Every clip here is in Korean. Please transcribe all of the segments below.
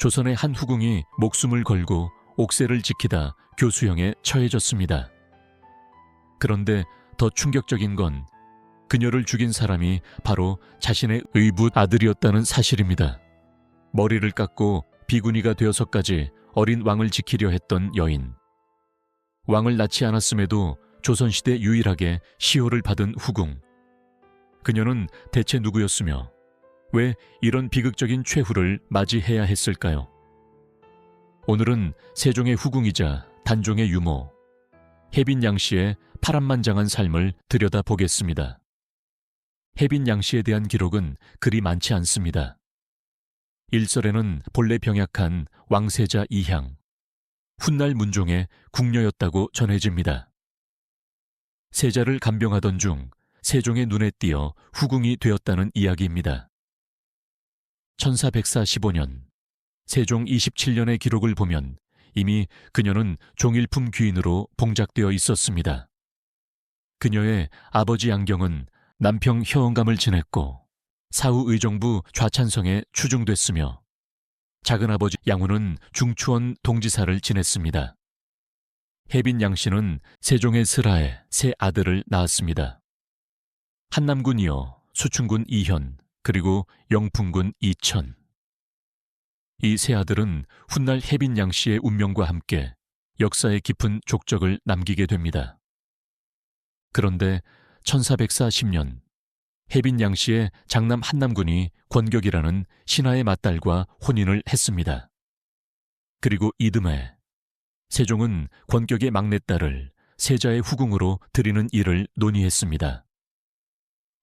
조선의 한 후궁이 목숨을 걸고 옥새를 지키다 교수형에 처해졌습니다. 그런데 더 충격적인 건 그녀를 죽인 사람이 바로 자신의 의붓 아들이었다는 사실입니다. 머리를 깎고 비구니가 되어서까지 어린 왕을 지키려 했던 여인. 왕을 낳지 않았음에도 조선시대 유일하게 시호를 받은 후궁. 그녀는 대체 누구였으며 왜 이런 비극적인 최후를 맞이해야 했을까요? 오늘은 세종의 후궁이자 단종의 유모, 혜빈 양씨의 파란만장한 삶을 들여다보겠습니다. 혜빈 양씨에 대한 기록은 그리 많지 않습니다. 일설에는 본래 병약한 왕세자 이향, 훗날 문종의 궁녀였다고 전해집니다. 세자를 간병하던 중 세종의 눈에 띄어 후궁이 되었다는 이야기입니다. 1445년, 세종 27년의 기록을 보면 이미 그녀는 종일품 귀인으로 봉작되어 있었습니다. 그녀의 아버지 양경은 남평 효원감을 지냈고 사후 의정부 좌찬성에 추중됐으며 작은아버지 양훈은 중추원 동지사를 지냈습니다. 혜빈 양씨는 세종의 슬하에 세 아들을 낳았습니다. 한남군 이어 수춘군 이현, 그리고 영풍군 이천. 이 세 아들은 훗날 혜빈 양씨의 운명과 함께 역사에 깊은 족적을 남기게 됩니다. 그런데 1440년 혜빈 양씨의 장남 한남군이 권격이라는 신하의 맏딸과 혼인을 했습니다. 그리고 이듬해 세종은 권격의 막내딸을 세자의 후궁으로 들이는 일을 논의했습니다.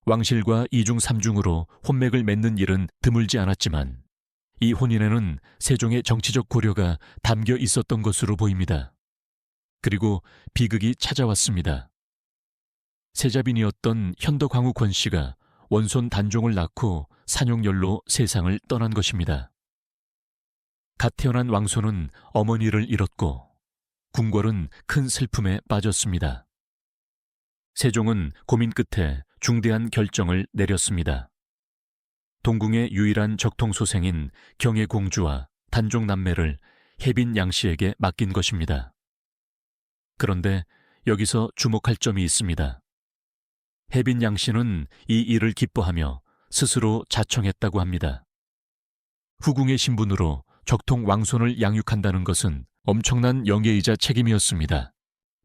왕실과 이중 삼중으로 혼맥을 맺는 일은 드물지 않았지만 이 혼인에는 세종의 정치적 고려가 담겨 있었던 것으로 보입니다. 그리고 비극이 찾아왔습니다. 세자빈이었던 현덕광후 권씨가 원손 단종을 낳고 산용열로 세상을 떠난 것입니다. 갓 태어난 왕손은 어머니를 잃었고 궁궐은 큰 슬픔에 빠졌습니다. 세종은 고민 끝에 중대한 결정을 내렸습니다. 동궁의 유일한 적통소생인 경혜공주와 단종 남매를 혜빈 양씨에게 맡긴 것입니다. 그런데 여기서 주목할 점이 있습니다. 혜빈 양씨는 이 일을 기뻐하며 스스로 자청했다고 합니다. 후궁의 신분으로 적통 왕손을 양육한다는 것은 엄청난 영예이자 책임이었습니다.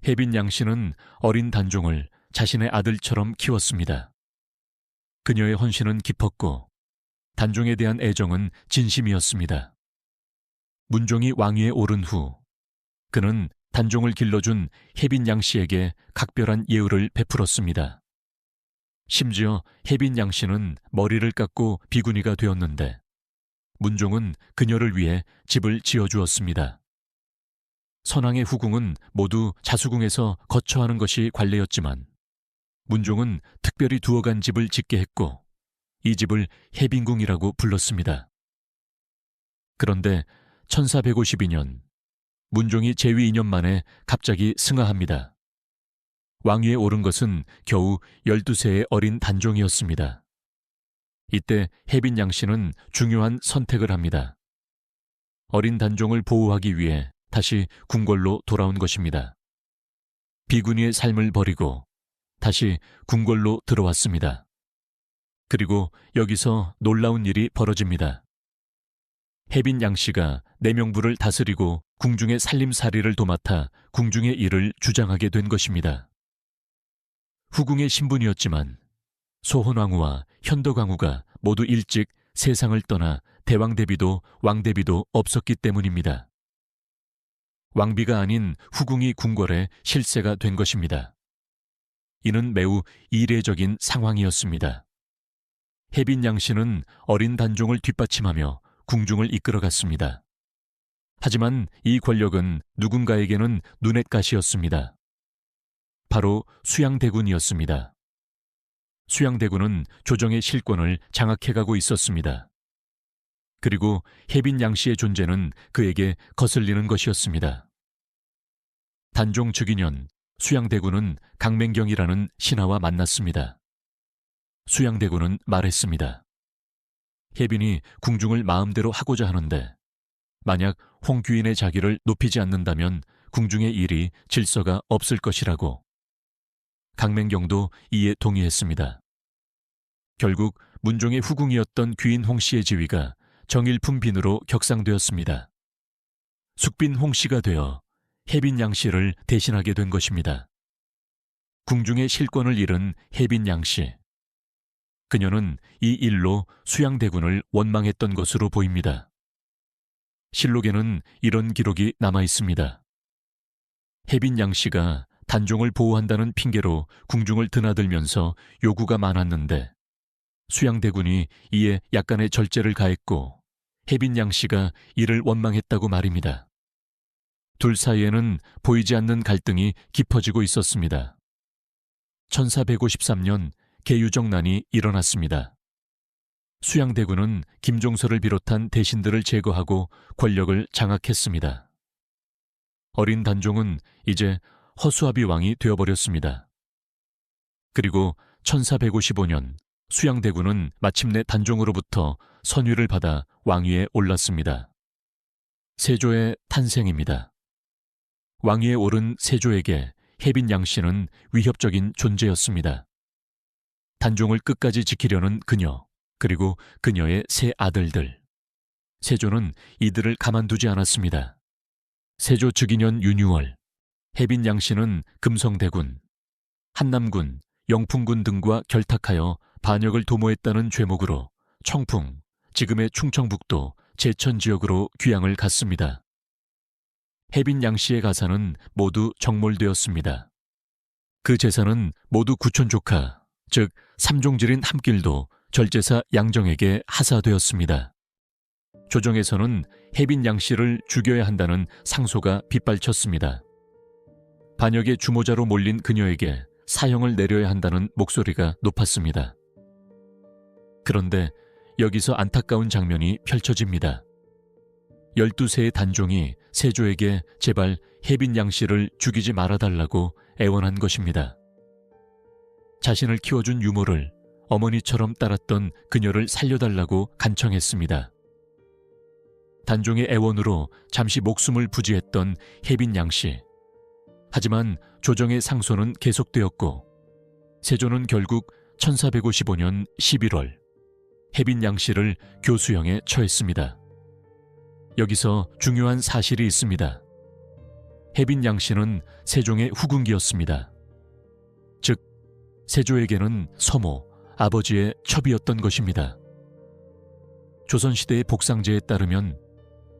혜빈 양씨는 어린 단종을 자신의 아들처럼 키웠습니다. 그녀의 헌신은 깊었고 단종에 대한 애정은 진심이었습니다. 문종이 왕위에 오른 후 그는 단종을 길러준 혜빈 양씨에게 각별한 예우를 베풀었습니다. 심지어 혜빈 양씨는 머리를 깎고 비구니가 되었는데 문종은 그녀를 위해 집을 지어주었습니다. 선왕의 후궁은 모두 자수궁에서 거처하는 것이 관례였지만 문종은 특별히 두어간 집을 짓게 했고 이 집을 혜빈궁이라고 불렀습니다. 그런데 1452년 문종이 재위 2년 만에 갑자기 승하합니다. 왕위에 오른 것은 겨우 12세의 어린 단종이었습니다. 이때 혜빈 양씨는 중요한 선택을 합니다. 어린 단종을 보호하기 위해 다시 궁궐로 돌아온 것입니다. 비구니의 삶을 버리고 다시 궁궐로 들어왔습니다. 그리고 여기서 놀라운 일이 벌어집니다. 혜빈 양씨가 내명부를 다스리고 궁중의 살림살이를 도맡아 궁중의 일을 주장하게 된 것입니다. 후궁의 신분이었지만 소헌왕후와 현덕왕후가 모두 일찍 세상을 떠나 대왕대비도 왕대비도 없었기 때문입니다. 왕비가 아닌 후궁이 궁궐의 실세가 된 것입니다. 이는 매우 이례적인 상황이었습니다. 혜빈 양씨는 어린 단종을 뒷받침하며 궁중을 이끌어갔습니다. 하지만 이 권력은 누군가에게는 눈엣가시였습니다. 바로 수양대군이었습니다. 수양대군은 조정의 실권을 장악해가고 있었습니다. 그리고 혜빈 양씨의 존재는 그에게 거슬리는 것이었습니다. 단종 즉위년 수양대군은 강맹경이라는 신하와 만났습니다. 수양대군은 말했습니다. 혜빈이 궁중을 마음대로 하고자 하는데 만약 홍규인의 자기를 높이지 않는다면 궁중의 일이 질서가 없을 것이라고. 강맹경도 이에 동의했습니다. 결국 문종의 후궁이었던 귀인 홍씨의 지위가 정일품 빈으로 격상되었습니다. 숙빈 홍씨가 되어 혜빈 양씨를 대신하게 된 것입니다. 궁중의 실권을 잃은 혜빈 양씨. 그녀는 이 일로 수양대군을 원망했던 것으로 보입니다. 실록에는 이런 기록이 남아 있습니다. 혜빈 양씨가 단종을 보호한다는 핑계로 궁중을 드나들면서 요구가 많았는데 수양대군이 이에 약간의 절제를 가했고 혜빈 양씨가 이를 원망했다고 말입니다. 둘 사이에는 보이지 않는 갈등이 깊어지고 있었습니다. 1453년 계유정난이 일어났습니다. 수양대군은 김종서를 비롯한 대신들을 제거하고 권력을 장악했습니다. 어린 단종은 이제 허수아비 왕이 되어버렸습니다. 그리고 1455년 수양대군은 마침내 단종으로부터 선위를 받아 왕위에 올랐습니다. 세조의 탄생입니다. 왕위에 오른 세조에게 혜빈 양씨는 위협적인 존재였습니다. 단종을 끝까지 지키려는 그녀, 그리고 그녀의 세 아들들. 세조는 이들을 가만두지 않았습니다. 세조 즉위년 윤유월, 혜빈 양씨는 금성대군, 한남군, 영풍군 등과 결탁하여 반역을 도모했다는 죄목으로 청풍, 지금의 충청북도 제천 지역으로 귀양을 갔습니다. 혜빈 양씨의 가사는 모두 정몰되었습니다. 그 재산은 모두 구촌 조카, 즉 삼종질인 함길도 절제사 양정에게 하사되었습니다. 조정에서는 혜빈 양씨를 죽여야 한다는 상소가 빗발쳤습니다. 반역의 주모자로 몰린 그녀에게 사형을 내려야 한다는 목소리가 높았습니다. 그런데 여기서 안타까운 장면이 펼쳐집니다. 12세의 단종이 세조에게 제발 혜빈 양씨를 죽이지 말아달라고 애원한 것입니다. 자신을 키워준 유모를 어머니처럼 따랐던 그녀를 살려달라고 간청했습니다. 단종의 애원으로 잠시 목숨을 부지했던 혜빈 양씨. 하지만 조정의 상소는 계속되었고 세조는 결국 1455년 11월 혜빈 양씨를 교수형에 처했습니다. 여기서 중요한 사실이 있습니다. 혜빈 양씨는 세종의 후궁기였습니다. 즉 세조에게는 서모, 아버지의 첩이었던 것입니다. 조선시대의 복상제에 따르면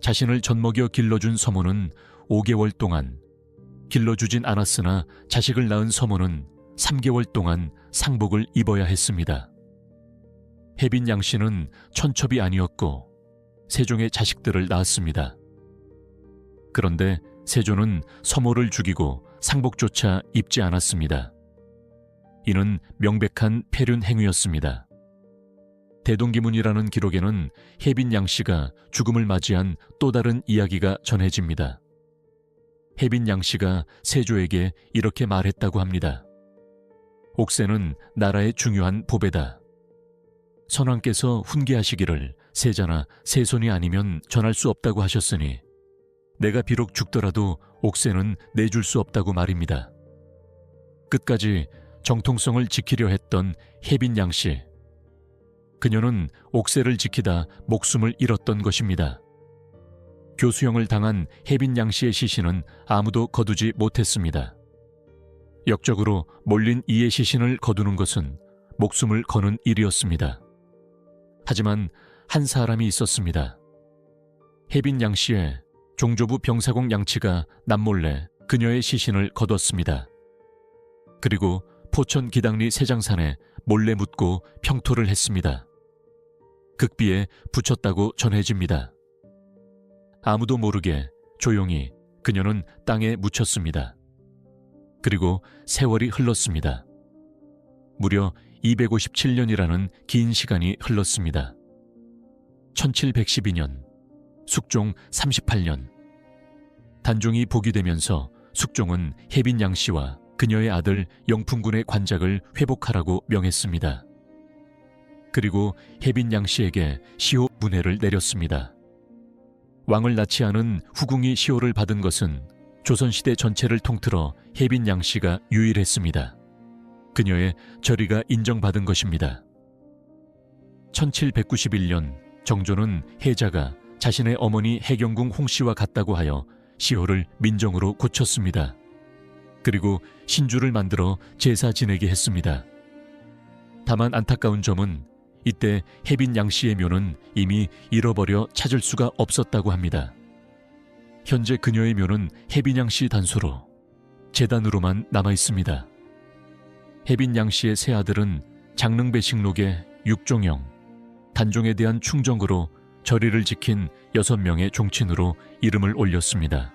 자신을 젖먹여 길러준 서모는 5개월 동안, 길러주진 않았으나 자식을 낳은 서모는 3개월 동안 상복을 입어야 했습니다. 혜빈 양씨는 천첩이 아니었고 세종의 자식들을 낳았습니다. 그런데 세조는 서모를 죽이고 상복조차 입지 않았습니다. 이는 명백한 폐륜 행위였습니다. 대동기문이라는 기록에는 혜빈 양씨가 죽음을 맞이한 또 다른 이야기가 전해집니다. 혜빈 양씨가 세조에게 이렇게 말했다고 합니다. 옥새는 나라의 중요한 보배다. 선왕께서 훈계하시기를 세자나 세손이 아니면 전할 수 없다고 하셨으니 내가 비록 죽더라도 옥새는 내줄 수 없다고 말입니다. 끝까지 정통성을 지키려 했던 혜빈 양씨. 그녀는 옥새를 지키다 목숨을 잃었던 것입니다. 교수형을 당한 혜빈 양씨의 시신은 아무도 거두지 못했습니다. 역적으로 몰린 이의 시신을 거두는 것은 목숨을 거는 일이었습니다. 하지만 한 사람이 있었습니다. 혜빈 양씨의 종조부 병사공 양치가 남몰래 그녀의 시신을 거뒀습니다. 그리고 포천 기당리 세장산에 몰래 묻고 평토를 했습니다. 극비에 붙였다고 전해집니다. 아무도 모르게 조용히 그녀는 땅에 묻혔습니다. 그리고 세월이 흘렀습니다. 무려 257년이라는 긴 시간이 흘렀습니다. 1712년, 숙종 38년. 단종이 복이 되면서 숙종은 혜빈 양씨와 그녀의 아들 영풍군의 관작을 회복하라고 명했습니다. 그리고 혜빈 양씨에게 시호 문해를 내렸습니다. 왕을 낳지 않은 후궁이 시호를 받은 것은 조선시대 전체를 통틀어 혜빈 양씨가 유일했습니다. 그녀의 저리가 인정받은 것입니다. 1791년 정조는 혜자가 자신의 어머니 해경궁 홍씨와 같다고 하여 시호를 민정으로 고쳤습니다. 그리고 신주를 만들어 제사 지내게 했습니다. 다만 안타까운 점은 이때 혜빈 양씨의 묘는 이미 잃어버려 찾을 수가 없었다고 합니다. 현재 그녀의 묘는 혜빈 양씨 단소로 제단으로만 남아 있습니다. 혜빈 양씨의 세 아들은 장릉배식록의 육종영, 단종에 대한 충정으로 절의를 지킨 6명의 종친으로 이름을 올렸습니다.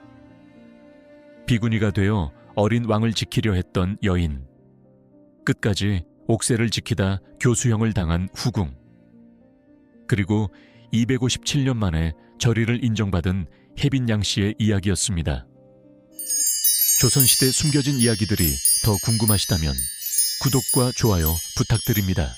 비구니가 되어 어린 왕을 지키려 했던 여인, 끝까지 옥새를 지키다 교수형을 당한 후궁, 그리고 257년 만에 절의를 인정받은 혜빈 양씨의 이야기였습니다. 조선시대 숨겨진 이야기들이 더 궁금하시다면 구독과 좋아요 부탁드립니다.